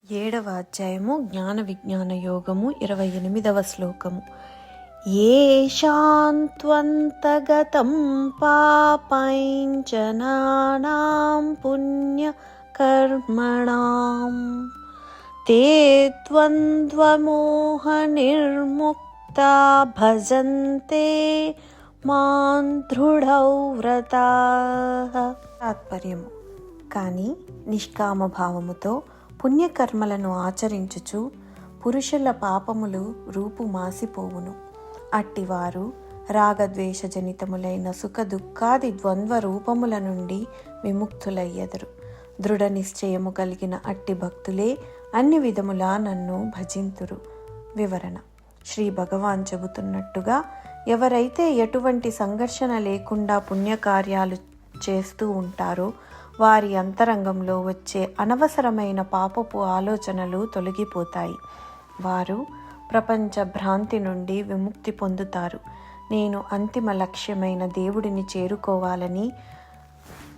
7వ అధ్యాయము జ్ఞాన విజ్ఞాన యోగము 28వ శ్లోకము. ఏషాంత్వంతగతం పాపైంజనానాం పుణ్య కర్మణాం తే ద్వంద్వమోహ నిర్ముక్తా భజంతే మాం దృఢౌ వ్రతాః. తాత్పర్యము: కానీ నిష్కామ భావముతో పుణ్యకర్మలను ఆచరించుచు పురుషుల పాపములు రూపుమాసిపోవును. అట్టివారు రాగద్వేషజనితములైన సుఖ దుఃఖాది ద్వంద్వ రూపముల నుండి విముక్తులయ్యెదరు. దృఢ నిశ్చయము కలిగిన అట్టి భక్తులే అన్ని విధములా నన్ను భజింతురు. వివరణ: శ్రీ భగవాన్ చెబుతున్నట్టుగా ఎవరైతే ఎటువంటి సంఘర్షణ లేకుండా పుణ్యకార్యాలు చేస్తూ ఉంటారో వారి అంతరంగంలో వచ్చే అనవసరమైన పాపపు ఆలోచనలు తొలగిపోతాయి. వారు ప్రపంచ భ్రాంతి నుండి విముక్తి పొందుతారు. నేను అంతిమ లక్ష్యమైన దేవుడిని చేరుకోవాలని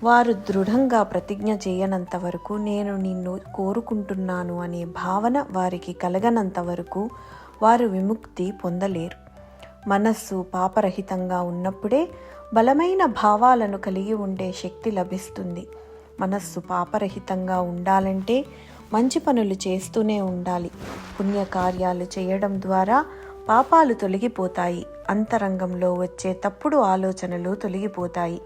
వారు దృఢంగా ప్రతిజ్ఞ చేయనంత వరకు, నేను నిన్ను కోరుకుంటున్నాను అనే భావన వారికి కలగనంత వరకు వారు విముక్తి పొందలేరు. మనస్సు పాపరహితంగా ఉన్నప్పుడే బలమైన భావాలను కలిగి ఉండే శక్తి లభిస్తుంది. మనస్సు పాపరహితంగా ఉండాలంటే మంచి పనులు చేస్తూనే ఉండాలి. పుణ్యకార్యాలు చేయడం ద్వారా పాపాలు తొలగిపోతాయి. అంతరంగంలో వచ్చే తప్పుడు ఆలోచనలు తొలగిపోతాయి.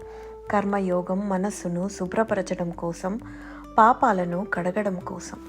కర్మయోగం మనస్సును శుభ్రపరచడం కోసం, పాపాలను కడగడం కోసం.